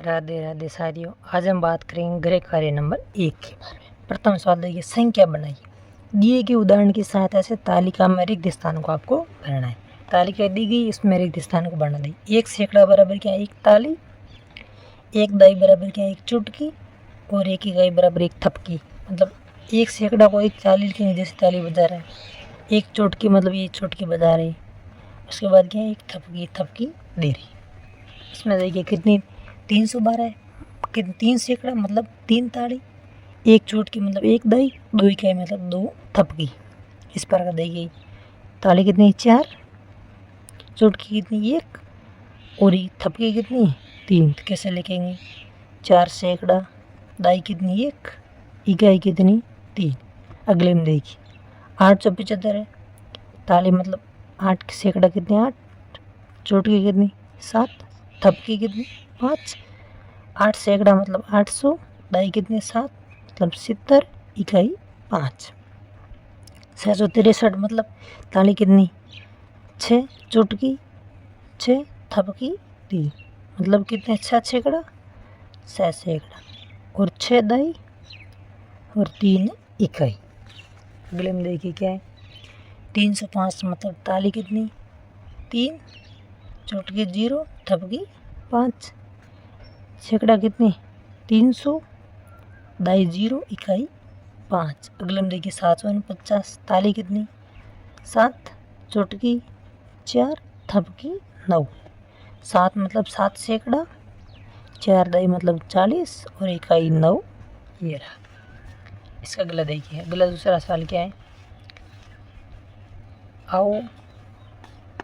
राधे राधे साथियों। आज हम बात करेंगे गृह कार्य नंबर 1 के बारे में। प्रथम सवाल देखिए, संख्या बनाइए। दिए गए उदाहरण की सहायता से तालिका में रिक्त स्थान को आपको भरना है। तालिका दी गई, इसमें रिक्त स्थान को भरना दी। 1 सैकड़ा बराबर क्या है? 1 ताली। 1 दाई बराबर क्या है? 1 चुटकी। और 1 इकाई बराबर 1 थपकी। मतलब 1 सैकड़ा को 1 ताली लिखेंगे, जैसे ताली बजा रहा है। 1 चुटकी मतलब ये चुटकी बजा रही। उसके बाद क्या है? 1 थपकी, थपकी दे रही। इसमें देखिए कितनी 312 है। कितनी 3 सैकड़ा मतलब 3 ताली। 1 चुटकी मतलब 1 दाई। 2 इकाई मतलब 2 थपकी। इस प्रकार दी गई। ताली कितनी? 4। चुटकी कितनी? 1। और ये थपकी कितनी? 3। कैसे लिखेंगे? 4 सैकड़ा, दाई कितनी? 1, इकाई कितनी? 3। अगले में देखिए 875 है। ताली मतलब 8 सैकड़ा कितने? 8। चुटकी कितनी? 7। थपकी कितनी? 5। 8 सैकड़ा मतलब 800। दाई कितने? 7 मतलब 70, इकाई 5। 663 मतलब ताली कितनी? 6। चुटकी 6, थपकी 3 मतलब कितने? 6 सैकड़ा, 6 सैकड़ा और 6 दाई और 3 इकाई। अगले में देखिए क्या है? 305 मतलब ताली कितनी? 3। चुटकी 0, थपकी 5। सैकड़ा कितनी? 300। दाई 0, इकाई 5। अगले में देखिए 749 ताली कितनी? 7। चुटकी 4, थपकी 9। 7 मतलब 7 सैकड़ा, 4 दाई मतलब 40 और इकाई 9। ये रहा। इसका अगला देखिए। अगला दूसरा सवाल क्या है? आओ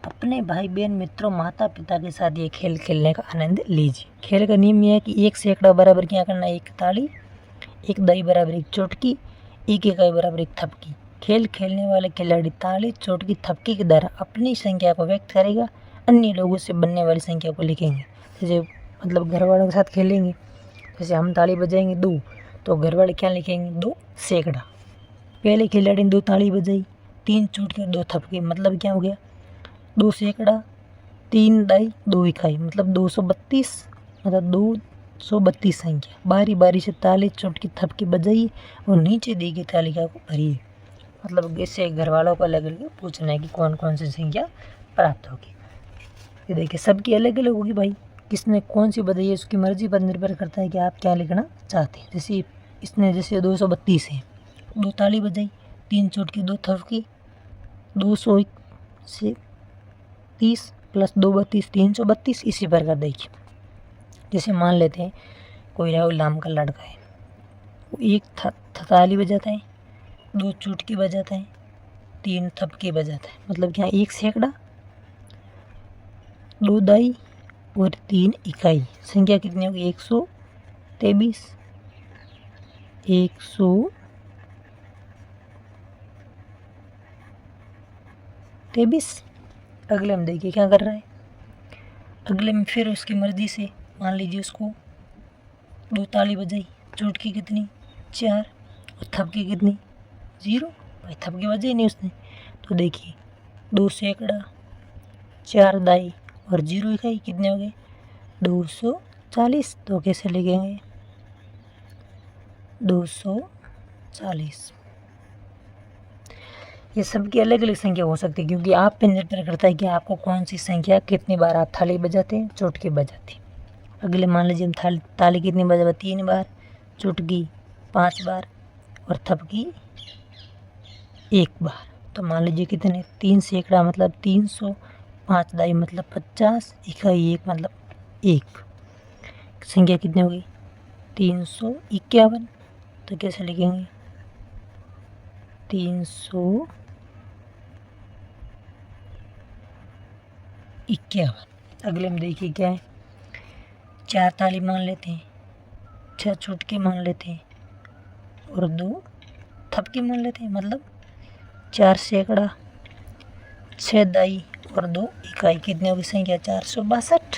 अपने भाई बहन मित्रों माता पिता के साथ ये खेल खेलने का आनंद लीजिए। खेल का नियम यह है कि 1 सैकड़ा बराबर क्या करना है? 1 ताली। 1 दाई बराबर 1 चुटकी। 1 इकाई बराबर 1 थपकी। खेल खेलने वाले खिलाड़ी ताली, चुटकी, थपकी के द्वारा अपनी संख्या को व्यक्त करेगा। अन्य लोगों से बनने वाली संख्या को लिखेंगे। जैसे मतलब घर वालों के साथ खेलेंगे, जैसे हम ताली बजाएंगे 2, तो घर वाले क्या लिखेंगे? 2 सैकड़ा। पहले खिलाड़ी ने 2 ताली बजाई, 3 चुटकी और 2 थपकी, मतलब क्या हो गया? 2 सैकड़ा, 3 दाई, 2 इकाई मतलब 232। मतलब 232 संख्या। बारी बारी से ताली, चुटकी, थपकी बजाइए और नीचे दी गई तालिका को भरिए। मतलब इससे घर वालों को अलग अलग पूछना है कि कौन कौन सी संख्या प्राप्त होगी। ये देखिए सबकी अलग अलग होगी भाई। किसने कौन सी बजाई है उसकी मर्जी पर निर्भर करता है कि आप क्या लिखना चाहते हैं। जैसे इसने 232 है, 2 ताली बजाई, 3 चुटकी, 2 थपकी, 200 से 30 प्लस 2 32, 332। इसी प्रकार देखिए, जैसे मान लेते हैं कोई राहुल नाम का लड़का है, वो 1 ताली बजाता है, 2 चुटकी बजाता है, 3 थपकी बजाता है। मतलब क्या? 1 सैकड़ा, 2 दाई और 3 इकाई। संख्या कितनी होगी? 123। 123। अगले में देखिए क्या कर रहा है। अगले में फिर उसकी मर्जी से मान लीजिए उसको 2 ताली बजाई, चुटकी कितनी? 4 और थपकी कितनी? 0। भाई थपकी बजाई नहीं उसने। तो देखिए 2 सैकड़ा, 4 दाई और 0 इकाई कितने हो गए? 240। तो कैसे लिखेंगे? 240। ये सबकी अलग अलग संख्या हो सकती है, क्योंकि आप पे निर्भर करता है कि आपको कौन सी संख्या कितनी बार आप थाली बजाते हैं, चुटकी बजाते हैं। अगले मान लीजिए हम ताली कितनी बजा? 3 बार, चुटकी 5 बार और थपकी 1 बार। तो मान लीजिए कितने? 3 सैकड़ा मतलब 300, 5 दाई मतलब 50, इकाई 1 मतलब 1। संख्या कितनी हो गई? 351। तो कैसे लिखेंगे? 351। अगले में देखिए क्या है? 4 ताली मान लेते हैं, 6 चुटकी मान लेते हैं और 2 थपकी मान लेते हैं। मतलब 4 सैकड़ा, 6 दाई और 2 इकाई कितने होगी संख्या? 462।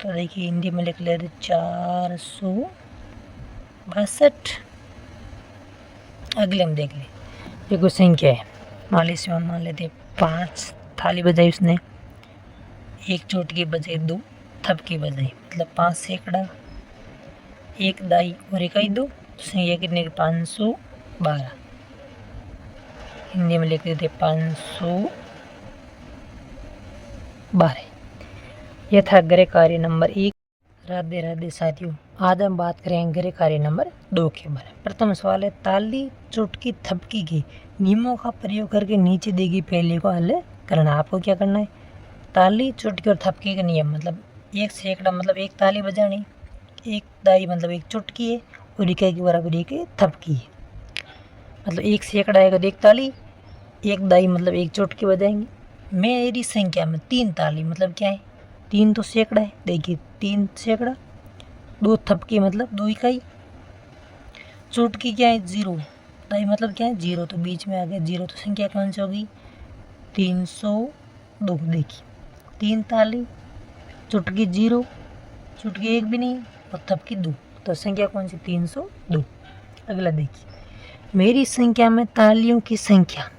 तो देखिए हिंदी में लिख लेते 462। अगले में देख लें, ये कोई संख्या है। मान लीजिए मान लेते 5 थाली बजाई उसने, 1 चुटकी बजाई, 2 थपकी बजाई, मतलब 5 सैकड़ा, एक दाई और इकाई 2, तो संख्या कितने की 512। हिंदी में लिख देते 512। यह था गृह कार्य नंबर 1। राधे राधे साथियों, आज हम बात करेंगे गृह कार्य नंबर 2 के बारे में। प्रथम सवाल है, ताली चुटकी थपकी के नियमों का प्रयोग करके नीचे दी गई पहले को हल करना। आपको क्या करना है, ताली चुटकी और थपकी के नियम, मतलब एक सैकड़ा मतलब एक ताली बजानी, एक दाई मतलब एक चुटकी है, और इकाई के बराबर एक थपकी है। मतलब एक सैकड़ा है तो एक ताली, एक दाई मतलब एक चुटकी बजाएंगे। मेरी संख्या में 3 ताली मतलब क्या है, 3 तो सैकड़ा है, देखिए 3 सैकड़ा, 2 थपकी मतलब 2 इकाई, चुटकी क्या है 0, दाई मतलब क्या है 0, तो बीच में आ गया 0, तो संख्या कौन सी होगी 302। देखिए 3 ताली, चुटकी 0, चुटकी 1 भी नहीं और थपकी 2, तो संख्या कौन सी 302। अगला देखिए, मेरी संख्या में तालियों की संख्या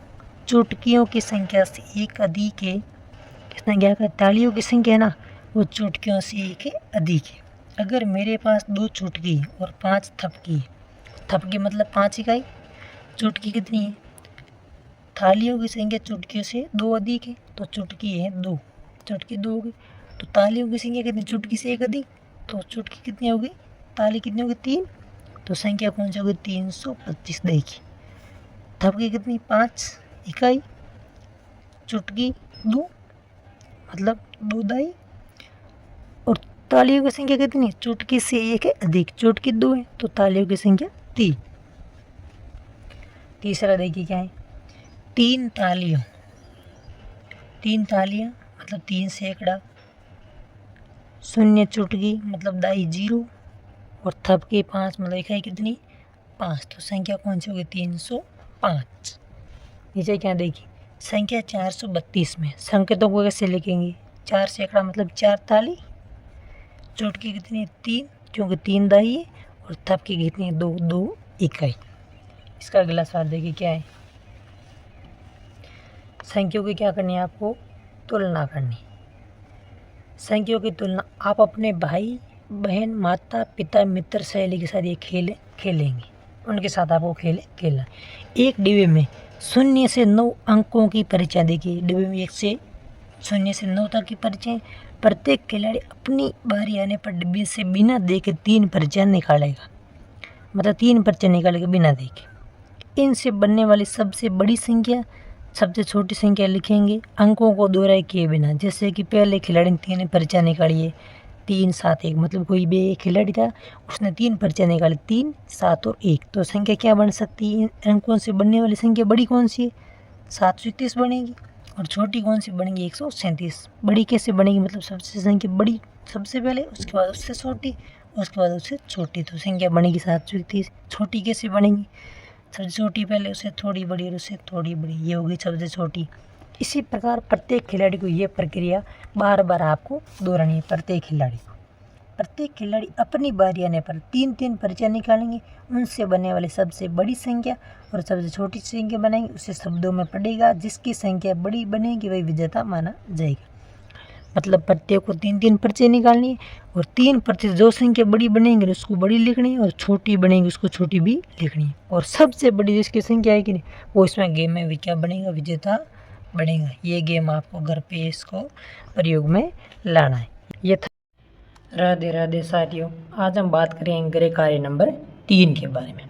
चुटकियों की संख्या से एक अधिक है। किसने क्या कहा, तालियों की संख्या है ना वो चुटकियों से एक अधिक है। अगर मेरे पास 2 चुटकी और 5 थपकी, थपकी मतलब 5 इकाई, चुटकी कितनी है, थालियों की संख्या चुटकियों से 2 अधिक है, तो चुटकी है 2, चुटकी 2 होगी, तो तालियों की संख्या कितनी, चुटकी से 1 अधिक, तो चुटकी कितनी होगी, ताली कितनी होगी 3, तो संख्या कौन सी होगी 325। देखिए थपकी कितनी 5 इकाई, चुटकी 2 मतलब 2 दाई, और तालियों की संख्या कितनी, चुटकी से 1 है अधिक, चुटकी 2 है, तो तालियों की संख्या 3। तीसरा देखिए क्या है, 3 तालियां मतलब 3 सैकड़ा, 0 चुटकी मतलब दाई 0, और थपकी 5 मतलब इकाई कितनी 5, तो संख्या कौन सी होगी 305। नीचे क्या देखिए, संख्या 432 में संकेतों को कैसे लिखेंगे, 4 सैकड़ा मतलब 4 ताली, चुटकी कितनी है 3 क्योंकि 3 दाई है, और थपकी कितनी है 2 इकाई। इसका अगला सवाल देखिए क्या है, संख्याओं की क्या करनी है, आपको तुलना करनी। संख्याओं की तुलना आप अपने भाई बहन माता पिता मित्र सहेली के साथ ये खेल खेलेंगे, उनके साथ आपको खेलना। एक डिब्बे में 0 से 9 अंकों की परिचय, देखिए डिब्बे में 1 से 0 से 9 तक की परिचय। प्रत्येक खिलाड़ी अपनी बारी आने पर डिब्बे से बिना देखे 3 परिचय निकालेगा, मतलब 3 परिचय निकालेगा बिना देखे। इनसे बनने वाली सबसे बड़ी संख्या सबसे छोटी संख्या लिखेंगे अंकों को दोहराए किए बिना। जैसे कि पहले खिलाड़ी ने 3 परिचय निकाली है, 3 7 1, मतलब कोई भी एक खिलाड़ी था उसने 3 परिचय निकाले, 3 7 और 1, तो संख्या क्या बन सकती है, इन अंकों से बनने वाली संख्या बड़ी कौन सी है 731 बनेगी, और छोटी कौन सी बनेगी 137। बड़ी कैसे बनेगी, मतलब सबसे संख्या बड़ी सबसे पहले, उसके बाद उससे छोटी, उसके बाद उससे छोटी, तो संख्या बनेगी 731। छोटी कैसे बनेगी, सबसे छोटी पहले उससे थोड़ी बड़ी और उससे थोड़ी बड़ी, ये होगी सबसे छोटी। इसी प्रकार प्रत्येक खिलाड़ी को ये प्रक्रिया बार बार आपको दोहरानी है। प्रत्येक खिलाड़ी अपनी बारी आने पर 3 परिचय निकालेंगे, उनसे बनने वाली सबसे बड़ी संख्या और सबसे छोटी संख्या बनाएंगे, उसे शब्दों में पढ़ेगा, जिसकी संख्या बड़ी बनेगी वही विजेता माना जाएगा। मतलब प्रत्येक को 3 परिचय निकालनी है, और 3 परिचय जो संख्या बड़ी बनेंगी उसको बड़ी लिखनी है, और छोटी बनेगी उसको छोटी भी लिखनी है, और सबसे बड़ी जिसकी संख्या है कि नहीं वो इसमें गेम में भी क्या बनेगा, विजेता बनेगा। ये गेम आपको घर पे इसको प्रयोग में लाना है। ये था राधे राधे साथियों, आज हम बात करेंगे गृह कार्य नंबर 3 के बारे में।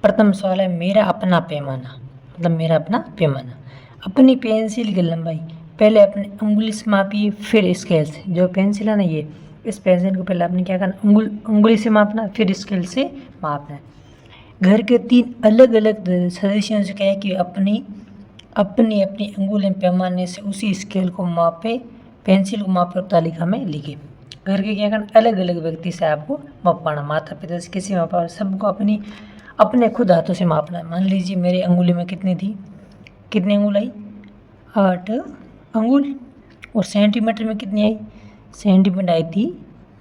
प्रथम सवाल है, मेरा अपना पैमाना, मतलब मेरा अपना पैमाना। अपनी पेंसिल की लंबाई पहले अपने उंगली से मापिए, फिर स्केल से। जो पेंसिल है ना ये, इस पेंसिल को पहले आपने क्या करना, उंगली से मापना, फिर स्केल से मापना है। घर के 3 अलग अलग सदस्यों से कहे कि अपनी अपनी अंगुली पैमाने से उसी स्केल को मापे, पेंसिल को मापे और तालिका में लिखे। घर के क्या करना, अलग अलग व्यक्ति से आपको मापना, माता पिता से किसी मापा, सबको अपने खुद हाथों से मापना है। मान लीजिए मेरी अंगुली में कितनी अंगुल आई 8 अंगुल, और सेंटीमीटर में कितनी आई, सेंटीमीटर आई थी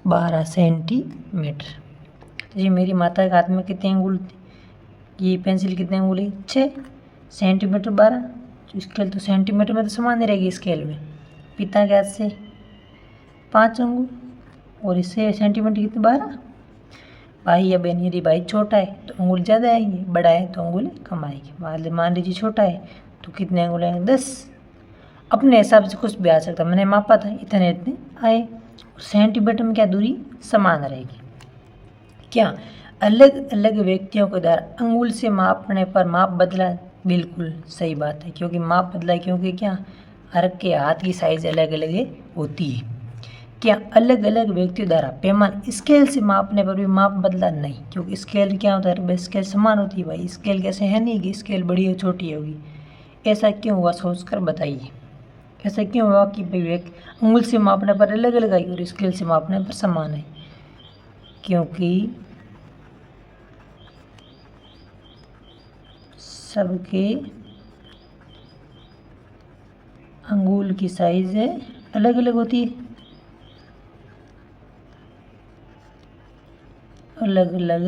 12 सेंटीमीटर। तो ये मेरी माता के हाथ में कितनी अंगुल थी, ये पेंसिल कितनी अंगुल है 6 सेंटीमीटर 12, स्केल तो सेंटीमीटर में तो समान ही रहेगी स्केल में। पिता के हाथ से 5 अंगुल, और इससे सेंटीमीटर कितने 12। भाई या बहन यदि भाई छोटा है तो अंगुल ज़्यादा आएंगे, बड़ा है तो अंगुल कम आएगी। मान लीजिए छोटा है तो कितने अंगुल आएंगे 10। अपने हिसाब से कुछ भी आ सकता, मैंने मापा था इतने इतने आए। सेंटीमीटर में क्या दूरी समान रहेगी। क्या अलग अलग व्यक्तियों के द्वारा अंगुल से मापने पर माप बदला? बिल्कुल सही बात है, क्योंकि माप बदला क्योंकि क्या हर के हाथ की साइज़ अलग अलग होती है। क्या अलग अलग व्यक्तियों द्वारा पैमान स्केल से मापने पर भी माप बदला? नहीं, क्योंकि स्केल क्या होता है, स्केल समान होती है भाई। स्केल कैसे है नहीं कि स्केल बड़ी या छोटी होगी। ऐसा क्यों हुआ सोचकर बताइए, ऐसा क्यों हुआ कि भाई अंगुल से मापने पर अलग अलग आई और स्केल से मापने पर समान है? क्योंकि सबके अंगुल की साइज अलग अलग होती है, अलग अलग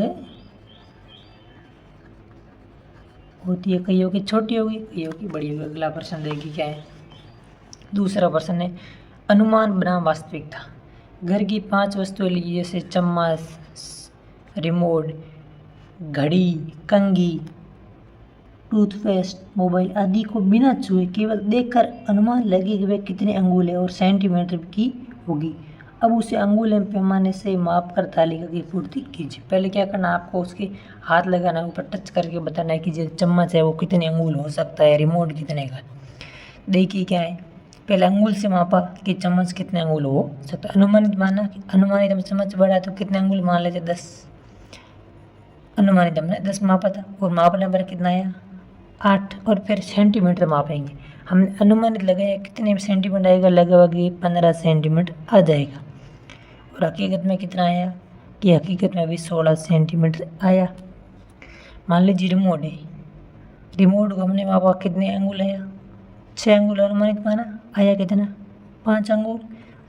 होती है। कईयों की छोटी होगी, कईयों की बड़ी होगी। अगला प्रश्न देखिए क्या है। दूसरा प्रश्न है, अनुमान बनाम वास्तविकता। घर की 5 वस्तुएं लीजिए, जैसे चम्मच, रिमोट, घड़ी, कंघी, टूथपेस्ट, मोबाइल आदि को बिना छुए केवल देखकर अनुमान लगे कि वह कितने अंगुल है और सेंटीमीटर की होगी। अब उसे अंगुल एवं पैमाने से माप कर तालिका की पूर्ति कीजिए। पहले क्या करना, आपको उसके हाथ लगाना, ऊपर टच करके बताना है कि जो चम्मच है वो कितने अंगुल हो सकता है, रिमोट कितने का। देखिए क्या है, पहले अंगुल से मापा कि चम्मच कितने अंगुल हो सकता है। अनुमानित माना कि अनुमानित चम्मच बड़ा है तो कितने अंगुल मान लेते 10। अनुमानित हमने 10 मापा था और मापने पर कितना आया 8। और फिर सेंटीमीटर मापेंगे, हमने अनुमानित लगाया कितने सेंटीमीटर आएगा, लगभग 15 सेंटीमीटर आ जाएगा। और हकीकत में कितना आया कि हकीकत में भी 16 सेंटीमीटर आया। मान लीजिए रिमोट है, रिमोट को हमने मापा कितने अंगुल आया 6 अंगुल। अनुमानित माना आया कितना 5 अंगुल।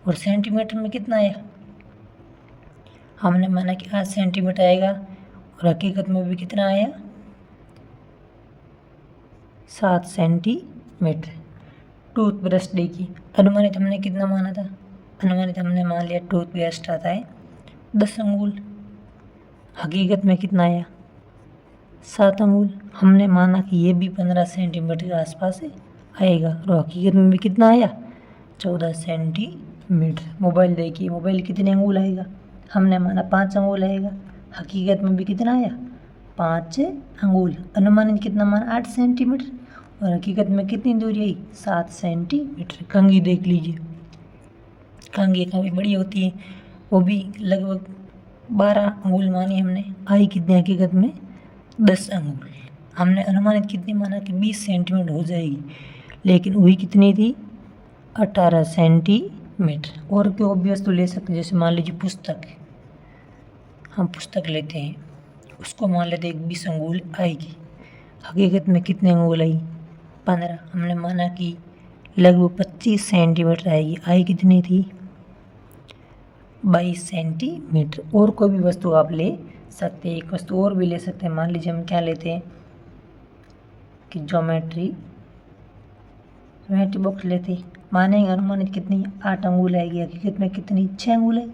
और सेंटीमीटर में कितना आया, हमने माना कि 8 सेंटीमीटर आएगा और हकीकत में भी कितना आया 7 सेंटीमीटर। टूथब्रश देखिए, अनुमानित हमने कितना माना था, अनुमानित हमने मान लिया टूथब्रश आता है 10 अंगुल। हकीकत में कितना आया 7 अंगुल। हमने माना कि ये भी 15 सेंटीमीटर के आसपास आएगा और हकीकत में भी कितना आया 14 सेंटीमीटर। मोबाइल देखिए, मोबाइल कितने अंगुल आएगा, हमने माना 5 अंगुल आएगा, हकीकत में भी कितना आया 5 अंगुल। अनुमानित कितना माना 8 सेंटीमीटर और हकीकत में कितनी दूरी आई 7 सेंटीमीटर। कंघी देख लीजिए, कंघी काफ़ी बड़ी होती है, वो भी लगभग 12 अंगुल मानी हमने, आई कितनी हकीकत में 10 अंगुल। हमने अनुमानित कितनी माना कि 20 सेंटीमीटर हो जाएगी, लेकिन वही कितनी थी 18 सेंटीमीटर। और कोई भी वस्तु ले सकते हैं, जैसे मान लीजिए पुस्तक, हम पुस्तक लेते हैं, उसको मान लेते हैं 20 अंगुल आएगी, हकीकत में कितने अंगुल आई 15। हमने माना कि लगभग 25 सेंटीमीटर आएगी, आई कितनी थी 22 सेंटीमीटर। और कोई भी वस्तु आप ले सकते हैं, एक वस्तु और भी ले सकते हैं। मान लीजिए हम क्या लेते हैं कि ज्योमेट्री बॉक्स लेते हैं, मानेंगे अनुमानित कितनी 8 अंगुल आएगी, हकीकत में कितनी 6 अंगुल है।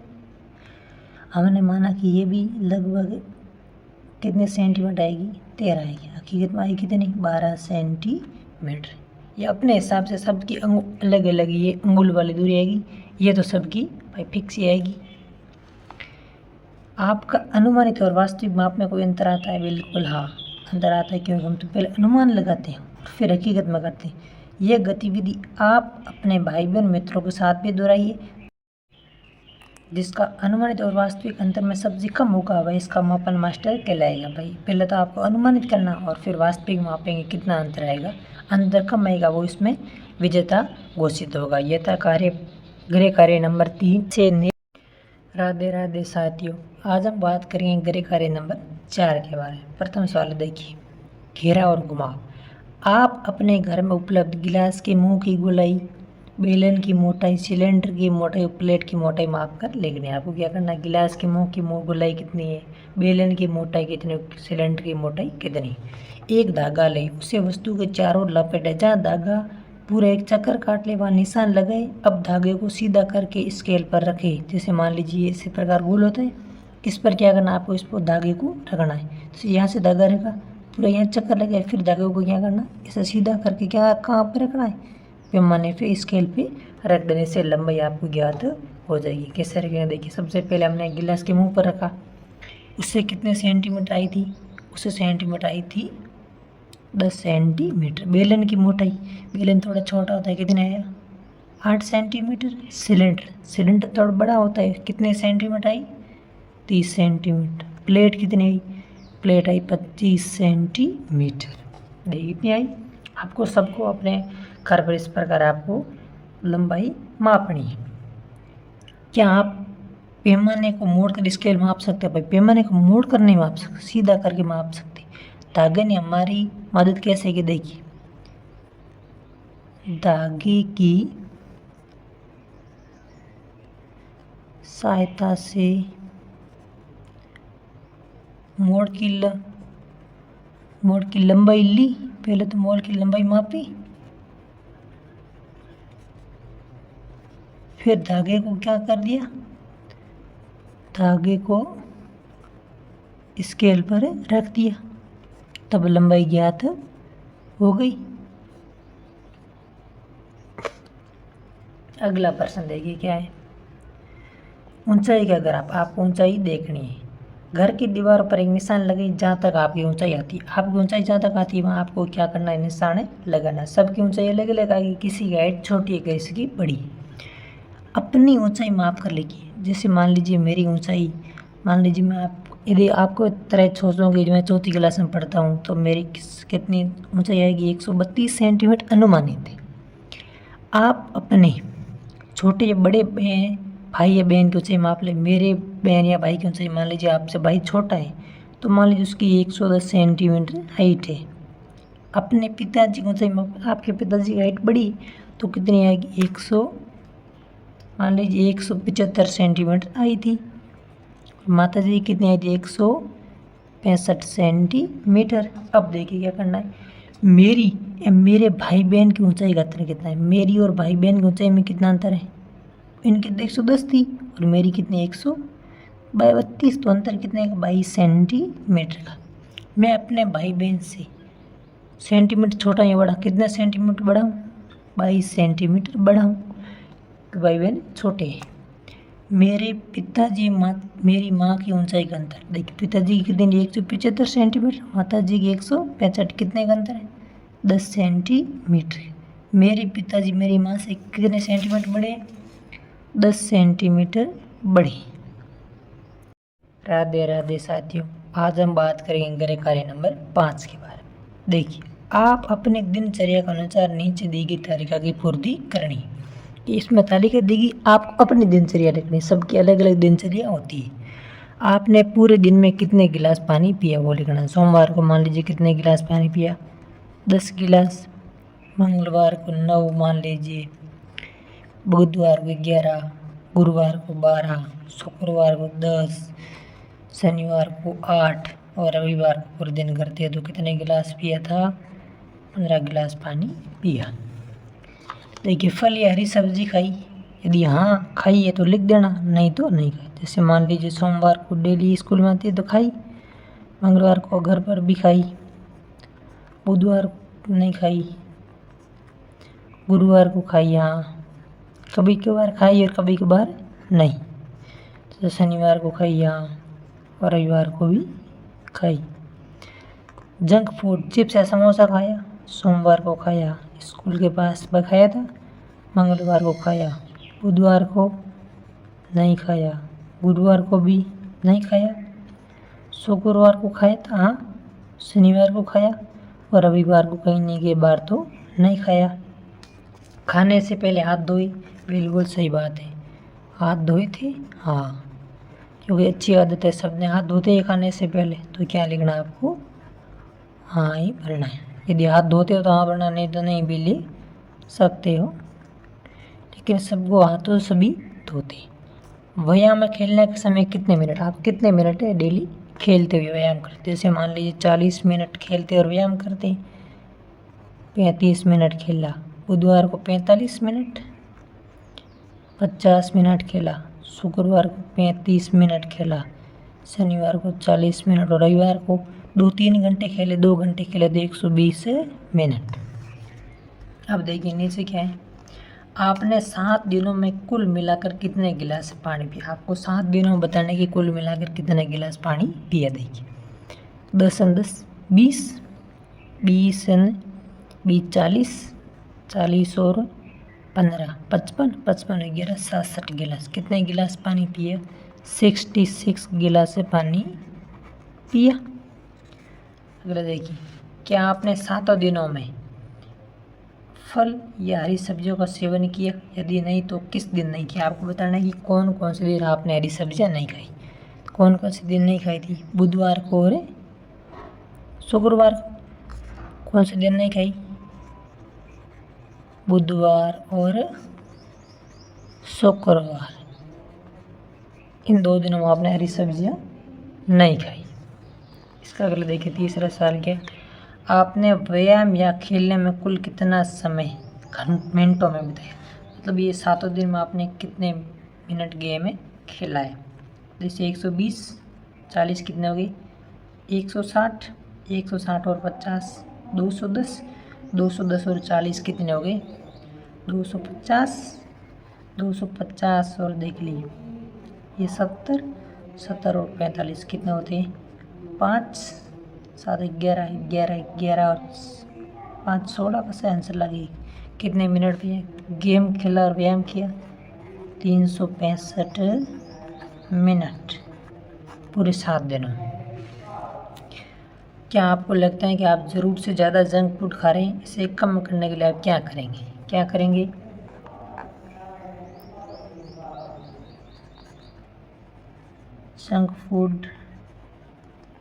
हमने माना कि ये भी लगभग कितने सेंटीमीटर आएगी 13 आएगी, हकीकत में आई कितनी 12 सेंटीमीटर। ये अपने हिसाब से सबकी अलग अलग ये अंगुल वाली दूरी आएगी, ये तो सबकी भाई फिक्स ही आएगी। आपका अनुमानित और वास्तविक माप में कोई अंतर आता है? बिल्कुल हाँ, अंतर आता है, क्योंकि हम तो पहले अनुमान लगाते हैं और फिर हकीकत में करते हैं। यह गतिविधि आप अपने भाई बहन मित्रों के साथ भी दोहराइए। जिसका अनुमानित और वास्तविक अंतर में सबसे कम होगा वह इसका मापन मास्टर कहलाएगा। भाई पहले तो आपको अनुमानित करना और फिर वास्तविक मापेंगे कितना अंतर आएगा, अंतर कम आएगा वो इसमें विजेता घोषित होगा। यह था गृह कार्य नंबर 3 से। राधे राधे साथियों, आज हम बात करेंगे गृह कार्य नंबर 4 के बारे में। प्रथम सवाल देखिए, घेरा और घुमाव। आप अपने घर में उपलब्ध गिलास के मुंह की गोलाई, बेलन की मोटाई, सिलेंडर की मोटाई, प्लेट की मोटाई माप कर लिखनी है। आपको क्या करना है, गिलास के मुंह की गोलाई कितनी है, बेलन की मोटाई कितनी, सिलेंडर की मोटाई कितनी। एक धागा ले, उसे वस्तु के चारों लपेटे, जहाँ धागा पूरा एक चक्कर काट ले, वहाँ निशान लगाए। अब धागे को सीधा करके स्केल पर रखे। जैसे मान लीजिए इसी प्रकार गोल होता है, इस पर क्या करना, आपको इस पर धागे को रखना है। तो यहाँ से धागा रखा, पूरा यहाँ चक्कर लगाए, फिर धागे को क्या करना, इसे सीधा करके क्या कहाँ पर रखना है, पैमाने पे स्केल पे रख देने से लंबाई आपको ज्ञात हो जाएगी। कैसे रखेंगे, देखिए सबसे पहले हमने गिलास के मुंह पर रखा, उससे कितने सेंटीमीटर आई थी, उससे सेंटीमीटर आई थी 10 सेंटीमीटर। बेलन की मोटाई, बेलन थोड़ा छोटा होता है, कितने आया 8 सेंटीमीटर। सिलेंडर थोड़ा बड़ा होता है, कितने सेंटीमीटर आई 30 सेंटीमीटर। प्लेट कितनी आई, प्लेट आई 25 सेंटीमीटर। देखिए इतनी आई। आपको सबको अपने घर पर इस प्रकार आपको लंबाई मापनी है। क्या आप पैमाने को मोड़ कर स्केल माप सकते हैं? भाई पैमाने को मोड़ कर नहीं माप सकते, सीधा करके माप सकते। धागे ने हमारी मदद कैसे की, देखिए धागे की सहायता से मोड़ की लंबाई ली। पहले तो मोड़ की लंबाई मापी, फिर धागे को क्या कर दिया, धागे को स्केल पर रख दिया, तब लंबाई ज्ञात हो गई। अगला प्रश्न देखिए क्या है, ऊंचाई का ग्राफ। आपको ऊंचाई देखनी है। घर की दीवार पर एक निशान लगे, जहाँ तक आपकी ऊंचाई आती है। आपकी ऊंचाई जहाँ तक आती है वहाँ आपको क्या करना है, निशान लगाना। सबकी ऊंचाई अलग अलग आएगी, किसी की हाइट छोटी है, किसी की बड़ी। अपनी ऊंचाई माप कर लीजिए। जैसे मान लीजिए मेरी ऊंचाई, मान लीजिए मैं यदि आपको तरह सोचोगे मैं चौथी क्लास में पढ़ता हूँ तो मेरी कितनी ऊंचाई आएगी, 132 सेंटीमीटर अनुमानित है। आप अपने छोटे या बड़े भाई या बहन की ऊंचाई माप ले। मेरे बहन या भाई की ऊंचाई, मान लीजिए आपसे भाई छोटा है तो मान लीजिए उसकी 110 सेंटीमीटर हाइट है। अपने पिताजी की ऊंचाई माप, आपके पिताजी की हाइट बड़ी तो कितनी आएगी, मान लीजिए 175 सेंटीमीटर आई थी। माता जी कितनी आई थी, 165 सेंटीमीटर। अब देखिए क्या करना है, मेरी या मेरे भाई बहन की ऊंचाई का अंतर कितना है। मेरी और भाई बहन की ऊंचाई में कितना अंतर है, इनकी 110 थी और मेरी कितनी 132, तो अंतर कितने का, 22 सेंटीमीटर का। मैं अपने भाई बहन से सेंटीमीटर छोटा या बड़ा, कितना सेंटीमीटर बड़ा हूँ, 22 सेंटीमीटर बड़ा हूँ। भाई बहन छोटे हैं। मेरे पिताजी मेरी माँ की ऊंचाई का अंतर, देखिए पिताजी की कितनी 175 सेंटीमीटर, माता जी की 165, कितने का अंतर है 10 सेंटीमीटर। मेरे पिताजी मेरी माँ से कितने सेंटीमीटर बड़े, 10 सेंटीमीटर बड़े। राधे राधे साथियों, आज हम बात करेंगे गृह कार्य नंबर 5 के बारे में। देखिए आप अपने दिनचर्या के अनुसार नीचे दी गई तालिका की पूर्ति करनी है। इसमें तालिका देगी, आपको अपनी दिनचर्या लिखनी। सबकी अलग अलग दिनचर्या होती है। आपने पूरे दिन में कितने गिलास पानी पिया वो लिखना। सोमवार को मान लीजिए कितने गिलास पानी पिया, 10 गिलास। मंगलवार को 9 मान लीजिए, बुधवार को 11, गुरुवार को 12, शुक्रवार को 10, शनिवार को 8 और रविवार को पूरे दिन करते हैं तो कितने गिलास पिया था, 15 गिलास पानी पिया। देखिए फल या हरी सब्जी खाई, यदि हाँ खाई है तो लिख देना, नहीं तो नहीं खाई। जैसे मान लीजिए सोमवार को डेली स्कूल में आती है तो खाई, मंगलवार को घर पर भी खाई, बुधवार को नहीं खाई, गुरुवार को खाई, हाँ कभी कभार खाई और कभी कभार नहीं। तो शनिवार को खाई हाँ, और रविवार को भी खाई। जंक फूड चिप्स या समोसा खाया, सोमवार को खाया, स्कूल के पास खाया था, मंगलवार को खाया, बुधवार को नहीं खाया, गुरुवार को भी नहीं खाया, शुक्रवार को खाया था हाँ, शनिवार को खाया और रविवार को कहीं के बार तो नहीं खाया। खाने से पहले हाथ धोए, बिल्कुल सही बात है, हाथ धोए थे हाँ, क्योंकि अच्छी आदत है, सबने हाथ धोते हैं खाने से पहले। तो क्या लिखना है आपको, हाँ ही भरना है। यदि हाथ धोते हो तो हाँ भरना, नहीं तो नहीं भी ले सकते हो, लेकिन सबको हाथों सभी धोते। व्यायाम में खेलने के समय कितने मिनट, आप कितने मिनट है डेली खेलते हुए व्यायाम करते। जैसे मान लीजिए 40 मिनट खेलते और व्यायाम करते, 35 मिनट खेला, बुधवार को 45 मिनट 50 मिनट खेला, शुक्रवार को 35 मिनट खेला, शनिवार को 40 मिनट और रविवार को 2-3 घंटे खेले, 2 घंटे खेले तो 120 मिनट। अब देखिए नीचे क्या है, आपने 7 दिनों में कुल मिलाकर कितने गिलास पानी पिया। आपको 7 दिनों में बताने की कुल मिलाकर कितने गिलास पानी पिया। देखिए 10 और 10 20, 20 और 20 40, 40 और 15 55, 55 और 11 67 गिलास। कितने गिलास पानी पिया? 66 गिलास से पानी पिया। अगला देखिए, क्या आपने 7 दिनों में फल या हरी सब्जियों का सेवन किया? यदि नहीं तो किस दिन नहीं किया। आपको बताना है कि कौन कौन से दिन आपने हरी सब्जियां नहीं खाई। कौन कौन से दिन नहीं खाई थी? बुधवार को और शुक्रवार को। कौन से दिन नहीं खाई? बुधवार और शुक्रवार। इन 2 दिनों में आपने हरी सब्जियां नहीं खाई। इसका अगला देखिए, तीसरा सवाल क्या है, आपने व्यायाम या खेलने में कुल कितना समय मिनटों में बिताया। मतलब ये 7 दिन में आपने कितने मिनट गेम में खेला है। जैसे 120 40 कितने हो गए? 160, 160 और 50 210, 210 और 40 कितने हो गए? 250, 250 और देख लीजिए ये 70, 70 और 45 कितने होते हैं? 5 7 11, 11 11 और 5 16 का सही आंसर लगे। कितने मिनट पे गेम खेला और व्यायाम किया? 365 मिनट पूरे 7 दिनों। क्या आपको लगता है कि आप ज़रूर से ज़्यादा जंक फूड खा रहे हैं? इसे कम करने के लिए आप क्या करेंगे? क्या करेंगे? जंक फूड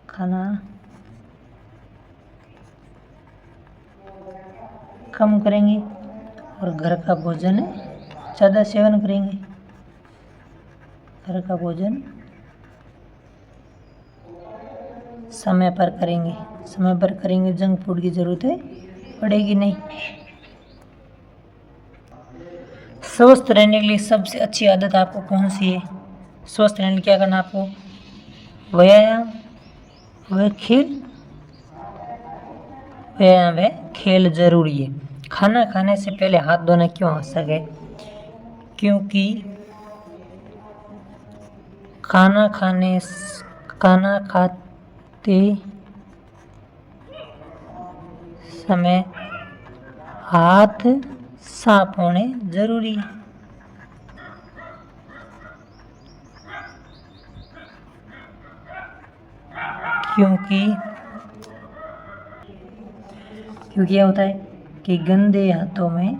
खाना कम करेंगे और घर का भोजन ज़्यादा सेवन करेंगे। घर का भोजन समय पर करेंगे। समय पर करेंगे, जंक फूड की ज़रूरत पड़ेगी नहीं। स्वस्थ रहने के लिए सबसे अच्छी आदत आपको कौन सी है? स्वस्थ रहने के लिए क्या करना आपको? व्यायाम व खेल। व्यायाम व खेल जरूरी है। खाना खाने से पहले हाथ धोना क्यों आवश्यक है? क्योंकि खाना खाते समय हाथ साफ होने जरूरी है। क्योंकि क्या होता है कि गंदे हाथों में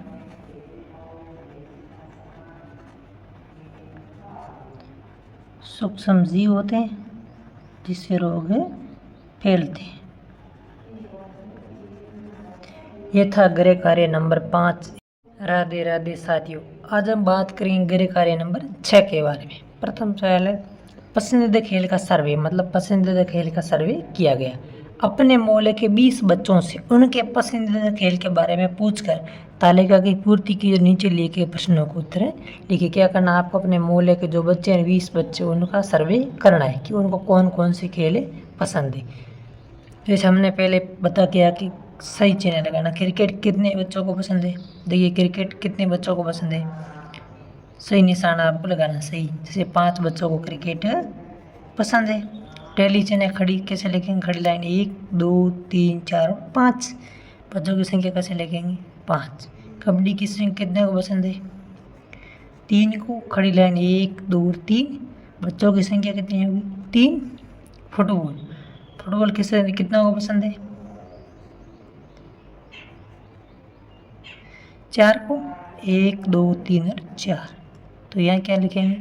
सूक्ष्म जीव होते हैं जिससे रोग फैलते हैं। ये था गृह कार्य नंबर 5। राधे राधे साथियों, आज हम बात करेंगे गृह कार्य नंबर 6 के बारे में। प्रथम सवाल है, पसंदीदा खेल का सर्वे। मतलब पसंदीदा खेल का सर्वे किया गया। अपने मोहल्ले के 20 बच्चों से उनके पसंदीदा खेल के बारे में पूछकर तालिका की पूर्ति की। जो नीचे लिए गए प्रश्नों को उत्तर लिखिए। क्या करना आपको? अपने मोहल्ले के जो बच्चे हैं 20 बच्चे, उनका सर्वे करना है कि उनको कौन कौन से खेल पसंद है। जैसे हमने पहले बता किया कि सही चिन्ह लगाना। क्रिकेट कितने बच्चों को पसंद है? देखिए क्रिकेट कितने बच्चों को पसंद है? सही निशाना आपको लगाना सही। जैसे 5 बच्चों को क्रिकेट पसंद है। टैली चिन्ह खड़ी कैसे लिखेंगे? खड़ी लाइन 1 2 3 4 5। बच्चों की संख्या कैसे लिखेंगे? 5। कबड्डी की संख्या कितने को पसंद है? 3 को। खड़ी लाइन 1 2 3। बच्चों की संख्या कितनी होगी? 3। फुटबॉल किसे कितना को पसंद है? 4 को। 1 2 3 और 4। तो यहाँ क्या लिखेंगे?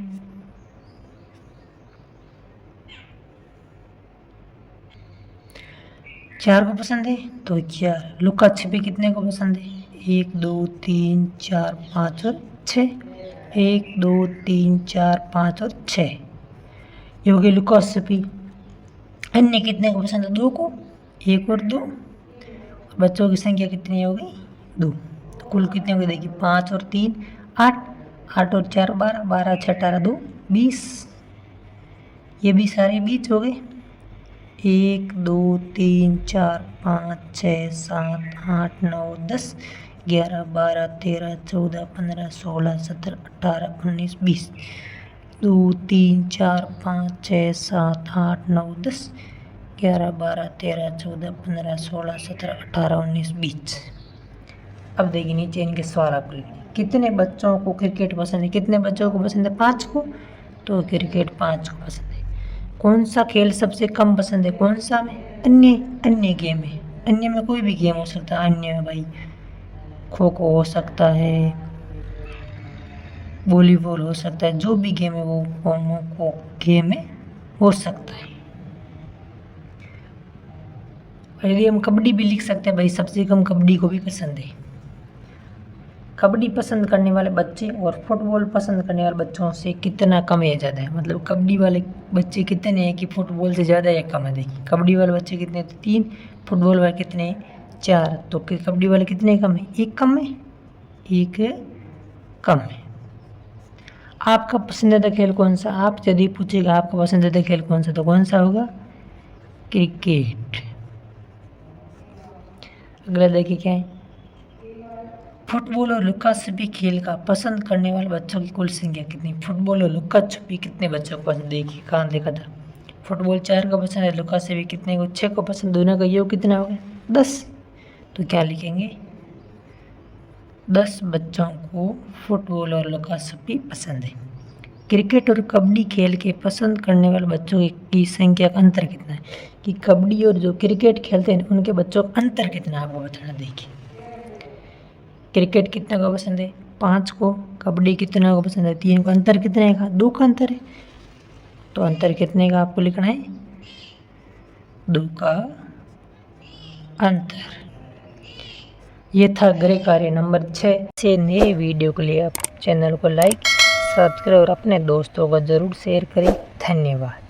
4 को पसंद है तो 4। लुका छिपी कितने को पसंद है? 1 2 3 4 5 और 6। 1 2 3 4 5 और 6 ये हो गई लुका छिपी। अन्य कितने को पसंद है? 2 को। 1 और 2। बच्चों की संख्या कितनी होगी? 2। तो कुल कितने हो गए देखिए, 5 और 3 8, 8 और 4 12, 12 6 18 2 20। ये भी सारे 20 हो गए। 1 2 3 4 5 6 7 8 9 10 11 12 13 14 15 16 17 18 19 20। 2 3 4 5 6 7 8 9 10 11 12 13 14 15 16 17 18 19 20। अब देखिए नीचे इनके सवाल आपको लिखने, कितने बच्चों को क्रिकेट पसंद है? कितने बच्चों को पसंद है? 5 को, तो क्रिकेट 5 को पसंद है। कौन सा खेल सबसे कम पसंद है? कौन सा में? अन्य, अन्य गेम है। अन्य में कोई भी गेम हो सकता है। अन्य में भाई खो खो हो सकता है, वॉलीबॉल हो सकता है, जो भी गेम है वो को गेम में हो सकता है। यदि हम कबड्डी भी लिख सकते हैं भाई, सबसे कम कबड्डी को भी पसंद है। कबड्डी पसंद करने वाले बच्चे और फुटबॉल पसंद करने वाले बच्चों से कितना कम या ज़्यादा है? मतलब कबड्डी वाले बच्चे कितने हैं कि फुटबॉल से ज़्यादा या कम है? देखिए कबड्डी वाले बच्चे कितने हैं? 3, फुटबॉल वाले कितने हैं? 4। तो कबड्डी वाले कितने कम है? 1 कम है, 1 कम है। आपका पसंदीदा खेल कौन सा? आप यदि पूछेगा आपका पसंदीदा खेल कौन सा, तो कौन सा होगा? क्रिकेट। अगला देखिए क्या है, फुटबॉल और लुका छिपी खेल का पसंद करने वाले बच्चों की कुल संख्या कितनी? फुटबॉल और लुका छिपी कितने बच्चों को पसंद? देखिए कहाँ देखा था, फुटबॉल 4 को पसंद है, लुका छिपी कितने को? 6 को पसंद। दोनों का योग कितना हो गया? 10। तो क्या लिखेंगे? 10 बच्चों को फुटबॉल और लुका छिपी पसंद है। क्रिकेट और कबड्डी खेल के पसंद करने वाले बच्चों की संख्या का अंतर कितना है? कि कबड्डी और जो क्रिकेट खेलते हैं उनके बच्चों का अंतर कितना है आपको बताना। देखिए क्रिकेट कितने को पसंद है? 5 को। कबड्डी कितने को पसंद है? 3 को। अंतर कितने का? 2 का अंतर है। तो अंतर कितने का आपको लिखना है? 2 का अंतर। ये था गृह कार्य नंबर 6 से। नए वीडियो के लिए आप चैनल को लाइक, सब्सक्राइब और अपने दोस्तों को ज़रूर शेयर करें। धन्यवाद।